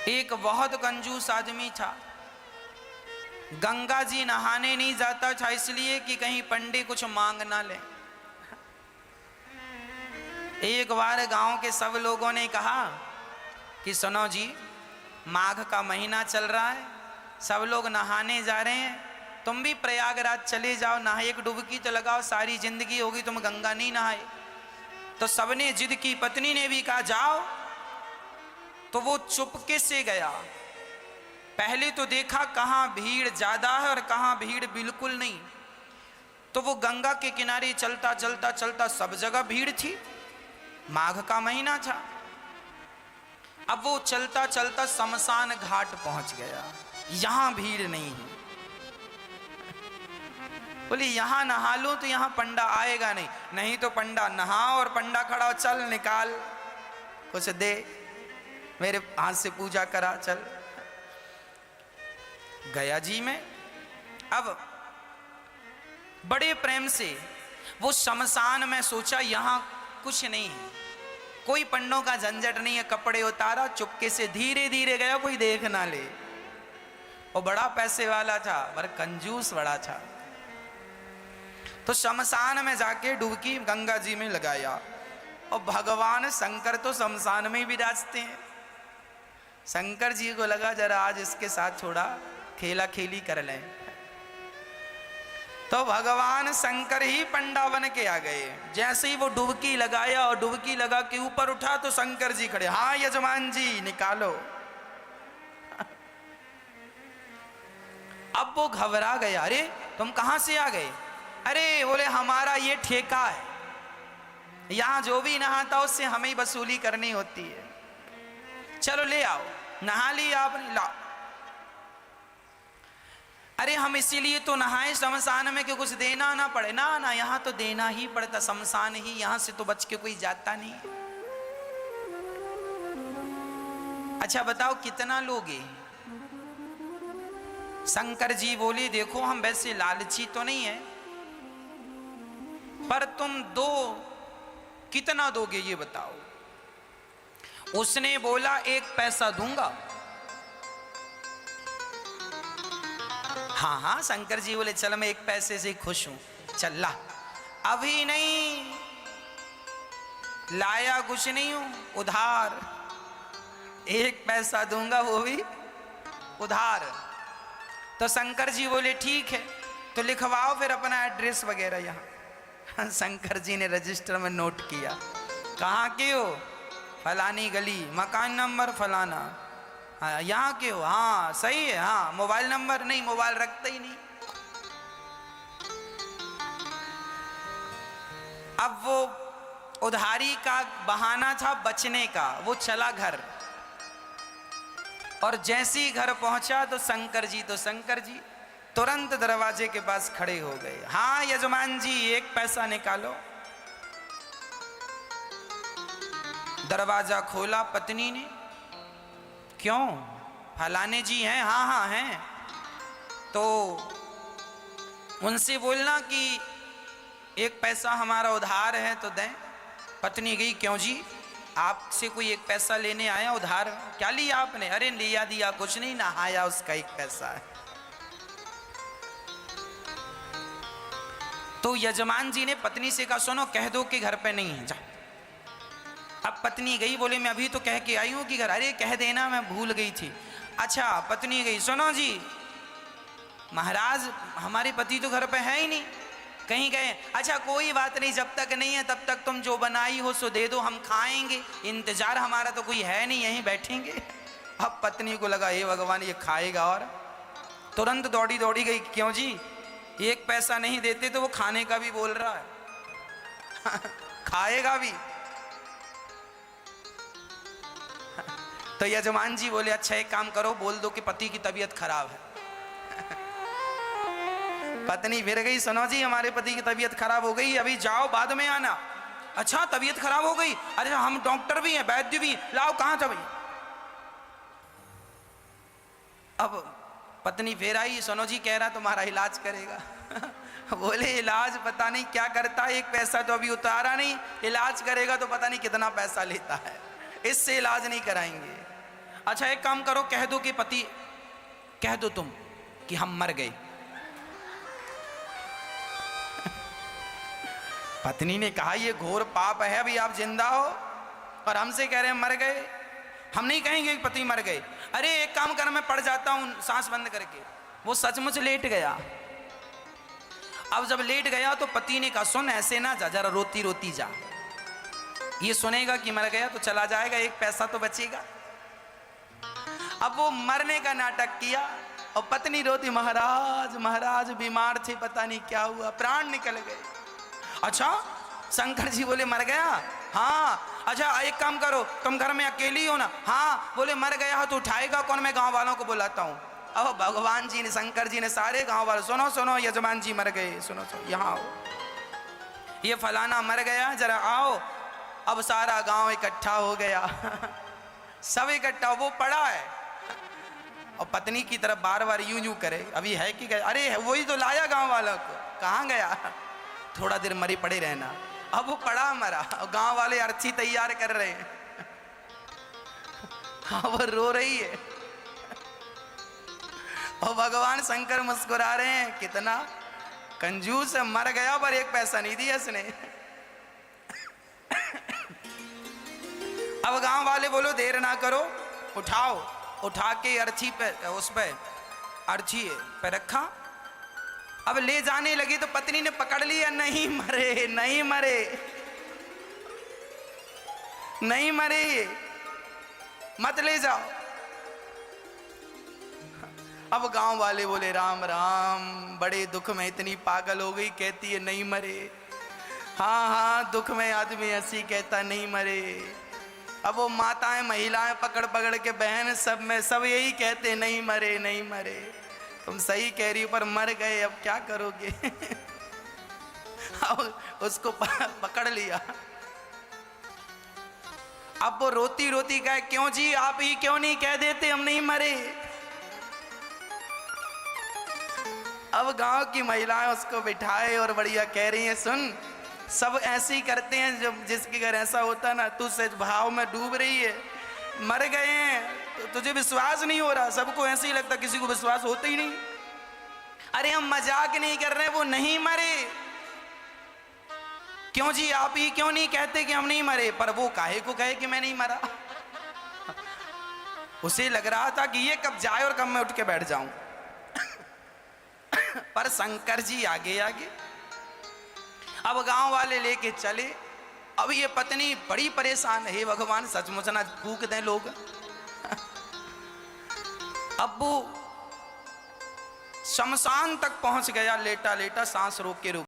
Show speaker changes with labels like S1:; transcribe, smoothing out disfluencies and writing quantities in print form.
S1: एक बहुत कंजूस आदमी था, गंगा जी नहाने नहीं जाता था इसलिए कि कहीं पंडे कुछ मांग ना ले। एक बार गांव के सब लोगों ने कहा कि सुनो जी, माघ का महीना चल रहा है, सब लोग नहाने जा रहे हैं, तुम भी प्रयागराज चले जाओ, नहाए एक डुबकी तो लगाओ, सारी जिंदगी होगी तुम गंगा नहीं नहाए। तो सबने जिद की, पत्नी ने भी कहा जाओ। तो वो चुपके से गया। पहले तो देखा कहाँ भीड़ ज्यादा है और कहाँ भीड़ बिल्कुल नहीं। तो वो गंगा के किनारे चलता चलता चलता सब जगह भीड़ थी, माघ का महीना था। अब वो चलता चलता शमशान घाट पहुंच गया, यहां भीड़ नहीं है। बोले यहां नहा लो तो यहां पंडा आएगा नहीं, नहीं तो पंडा नहा और पंडा खड़ा, चल निकाल कुछ दे, मेरे हाथ से पूजा करा, चल। गया जी में। अब बड़े प्रेम से वो शमशान में सोचा यहां कुछ नहीं है, कोई पंडों का झंझट नहीं है, कपड़े उतारा, चुपके से धीरे धीरे गया, कोई देख ना ले। वो बड़ा पैसे वाला था पर कंजूस बड़ा था। तो शमशान में जाके डुबकी गंगा जी में लगाया और भगवान शंकर तो शमशान में ही विराजते हैं। शंकर जी को लगा जरा आज इसके साथ थोड़ा खेला खेली कर लें। तो भगवान शंकर ही पंडा बन के आ गए। जैसे ही वो डुबकी लगाया और डुबकी लगा के ऊपर उठा तो शंकर जी खड़े, हाँ यजमान जी निकालो। अब वो घबरा गया, अरे तुम कहां से आ गए? अरे बोले हमारा ये ठेका है, यहां जो भी नहाता उससे हमें ही वसूली करनी होती है, चलो ले आओ। नहा लिया आपने, लाओ। अरे हम इसीलिए तो नहाए शमशान में कि कुछ देना ना पड़े। ना ना, यहां तो देना ही पड़ता, शमशान ही, यहां से तो बच के कोई जाता नहीं। अच्छा बताओ कितना लोगे? शंकर जी बोले देखो हम वैसे लालची तो नहीं है, पर तुम दो, कितना दोगे ये बताओ? उसने बोला 1 पैसा दूंगा। हाँ हाँ, शंकर जी बोले चल मैं 1 पैसे से खुश हूं, चल ला। अभी नहीं लाया, कुछ नहीं हूं, उधार 1 पैसा दूंगा, वो भी उधार। तो शंकर जी बोले ठीक है, तो लिखवाओ फिर अपना एड्रेस वगैरह यहाँ। शंकर जी ने रजिस्टर में नोट किया, कहाँ के हो? फलानी गली, मकान नंबर फलाना। हाँ यहाँ के हो? हाँ सही है। हाँ मोबाइल नंबर? नहीं, मोबाइल रखता ही नहीं। अब वो उधारी का बहाना था बचने का, वो चला घर। और जैसे ही घर पहुंचा तो शंकर जी तुरंत दरवाजे के पास खड़े हो गए। हाँ यजमान जी 1 पैसा निकालो। दरवाजा खोला पत्नी ने, क्यों? फलाने जी हैं? हाँ हाँ हैं। तो उनसे बोलना कि 1 पैसा हमारा उधार है तो दें। पत्नी गई, क्यों जी आपसे कोई 1 पैसा लेने आया उधार? क्या लिया आपने? अरे लिया दिया कुछ नहीं, नहाया उसका 1 पैसा है। तो यजमान जी ने पत्नी से कहा सुनो कह दो कि घर पे नहीं है, जा। अब पत्नी गई, बोले मैं अभी तो कह के आई हूं कि घर। अरे कह देना मैं भूल गई थी। अच्छा पत्नी गई, सुनो जी महाराज हमारे पति तो घर पे है ही नहीं, कहीं गए। अच्छा कोई बात नहीं, जब तक नहीं है तब तक तुम जो बनाई हो सो दे दो, हम खाएंगे, इंतजार हमारा तो कोई है नहीं, यहीं बैठेंगे। अब पत्नी को लगा हे भगवान ये खाएगा, और तुरंत दौड़ी दौड़ी गई, क्यों जी 1 पैसा नहीं देते तो वो खाने का भी बोल रहा है। खाएगा भी। तो यजमान जी बोले अच्छा एक काम करो, बोल दो कि पति की तबीयत खराब है। पत्नी फिर गई, सुनो जी हमारे पति की तबीयत खराब हो गई, अभी जाओ बाद में आना। अच्छा तबीयत खराब हो गई? अरे हम डॉक्टर भी हैं, वैद्य भी, लाओ कहाँ था भाई? अब पत्नी फिर आई, सुनो जी कह रहा तुम्हारा इलाज करेगा। बोले इलाज पता नहीं क्या करता है, 1 पैसा तो अभी उतारा नहीं, इलाज करेगा तो पता नहीं कितना पैसा लेता है, इससे इलाज नहीं कराएंगे। अच्छा एक काम करो, कह दो कि पति, कह दो तुम कि हम मर गए। पत्नी ने कहा ये घोर पाप है, अभी आप जिंदा हो और हमसे कह रहे हैं मर गए। हम नहीं कहेंगे कि पति मर गए। अरे एक काम कर, मैं पड़ जाता हूं सांस बंद करके। वो सचमुच लेट गया। अब जब लेट गया तो पति ने कहा सुन ऐसे ना जा, जरा रोती रोती जा। ये सुनेगा कि मर गया तो चला जाएगा, एक पैसा तो बचेगा। अब वो मरने का नाटक किया और पत्नी रोती, महाराज महाराज बीमार थे, पता नहीं क्या हुआ, प्राण निकल गए। अच्छा शंकर जी बोले मर गया? हाँ। अच्छा एक काम करो, तुम घर में अकेली हो ना? हाँ। बोले मर गया तो उठाएगा कौन? मैं गांव वालों को बुलाता हूँ। अब भगवान जी ने, शंकर जी ने सारे गांव वालों, सुनो सुनो यजमान जी मर गए, सुनो सुनो यहाँ आओ, ये फलाना मर गया, जरा आओ। अब सारा गांव इकट्ठा हो गया। सब इकट्ठा, वो पड़ा है और पत्नी की तरफ बार बार यूं यूं करे, अभी है कि गया? अरे वही तो लाया गांव वालों को, कहाँ गया? थोड़ा देर मरी पड़े रहना। अब वो पड़ा मरा और गांव वाले अर्थी तैयार कर रहे हैं। हाँ वो रो रही है और भगवान शंकर मुस्कुरा रहे हैं, कितना कंजूस है, मर गया पर एक पैसा नहीं दिया इसने। अब गांव वाले बोलो देर ना करो, उठाओ। उठा के अर्थी पे, उस पे अर्थी पे रखा। अब ले जाने लगी तो पत्नी ने पकड़ लिया, नहीं मरे नहीं मरे नहीं मरे, मत ले जाओ। अब गांव वाले बोले राम राम, बड़े दुख में इतनी पागल हो गई, कहती है नहीं मरे। हाँ हाँ दुख में आदमी ऐसी कहता नहीं मरे। अब वो माताएं महिलाएं पकड़ पकड़ के, बहन सब में सब यही कहते नहीं मरे नहीं मरे। तुम सही कह रही हो पर मर गए, अब क्या करोगे? अब उसको पकड़ लिया। अब वो रोती रोती कहे क्यों जी, आप ही क्यों नहीं कह देते हम नहीं मरे? अब गांव की महिलाएं उसको बिठाए और बढ़िया कह रही हैं सुन, सब ऐसे ही करते हैं, जब जिसके घर ऐसा होता ना, तू सच भाव में डूब रही है, मर गए हैं तो तुझे विश्वास नहीं हो रहा। सबको ऐसे ही लगता, किसी को विश्वास होता ही नहीं। अरे हम मजाक नहीं कर रहे, वो नहीं मरे। क्यों जी आप ही क्यों नहीं कहते कि हम नहीं मरे? पर वो काहे को कहे कि मैं नहीं मरा? उसे लग रहा था कि ये कब जाए और कब मैं उठ के बैठ जाऊं। पर शंकर जी आगे आगे। अब गांव वाले लेके चले। अब ये पत्नी बड़ी परेशान है, भगवान सचमुच ना फूक दें लोग। अब वो शमशान तक पहुंच गया, लेटा लेटा सांस रोक के रोक